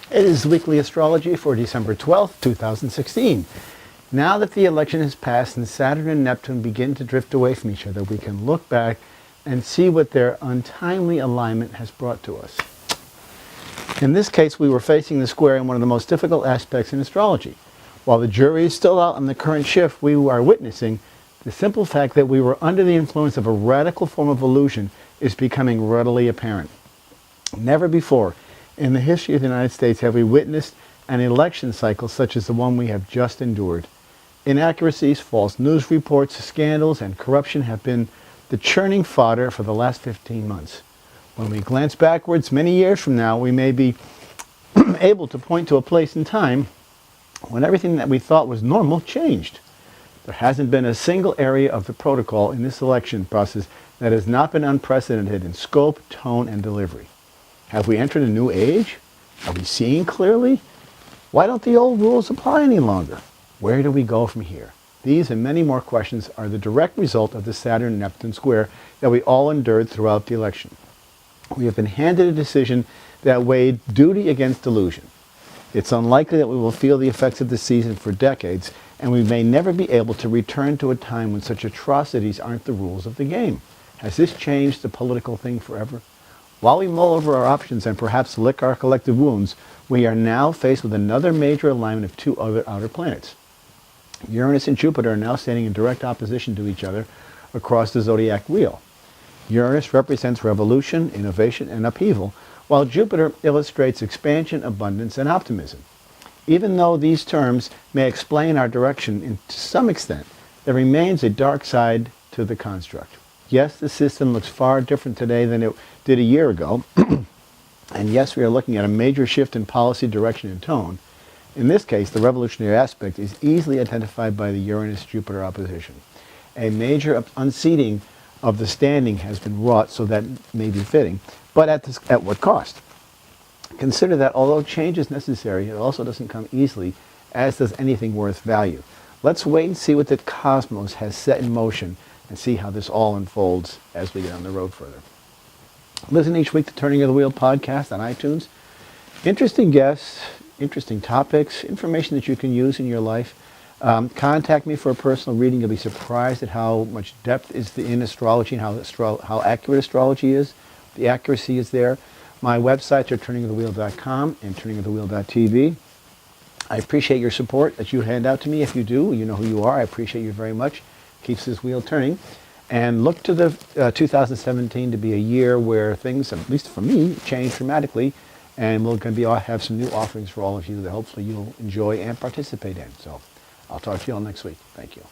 It is weekly astrology for December 12th, 2016. Now that the election has passed and Saturn and Neptune begin to drift away from each other, we can look back and see what their untimely alignment has brought to us. In this case, we were facing the square in one of the most difficult aspects in astrology. While the jury is still out on the current shift, we are witnessing the simple fact that we were under the influence of a radical form of illusion is becoming readily apparent. Never before in the history of the United States have we witnessed an election cycle such as the one we have just endured. Inaccuracies, false news reports, scandals, and corruption have been the churning fodder for the last 15 months. When we glance backwards many years from now, we may be able to point to a place in time when everything that we thought was normal changed. There hasn't been a single area of the protocol in this election process that has not been unprecedented in scope, tone, and delivery. Have we entered a new age? Are we seeing clearly? Why don't the old rules apply any longer? Where do we go from here? These and many more questions are the direct result of the Saturn-Neptune square that we all endured throughout the election. We have been handed a decision that weighed duty against delusion. It's unlikely that we will feel the effects of this season for decades, and we may never be able to return to a time when such atrocities aren't the rules of the game. Has this changed the political thing forever? While we mull over our options and perhaps lick our collective wounds, we are now faced with another major alignment of two other outer planets. Uranus and Jupiter are now standing in direct opposition to each other across the zodiac wheel. Uranus represents revolution, innovation, and upheaval, while Jupiter illustrates expansion, abundance, and optimism. Even though these terms may explain our direction to some extent, there remains a dark side to the construct. Yes, the system looks far different today than it did a year ago, and yes, we are looking at a major shift in policy direction and tone. In this case, the revolutionary aspect is easily identified by the Uranus-Jupiter opposition. A major unseating of the standing has been wrought, so that may be fitting, but at what cost? Consider that although change is necessary, it also doesn't come easily, as does anything worth value. Let's wait and see what the cosmos has set in motion and see how this all unfolds as we get on the road further. Listen each week to Turning of the Wheel podcast on iTunes. Interesting guests, interesting topics, information that you can use in your life. Contact me for a personal reading. You'll be surprised at how much depth is in astrology and how accurate astrology is. The accuracy is there. My websites are turningofthewheel.com and turningofthewheel.tv. I appreciate your support that you hand out to me. If you do, you know who you are. I appreciate you very much. Keeps this wheel turning. And look to the 2017 to be a year where things, at least for me, change dramatically. And we're going to have some new offerings for all of you that hopefully you'll enjoy and participate in. So I'll talk to you all next week. Thank you.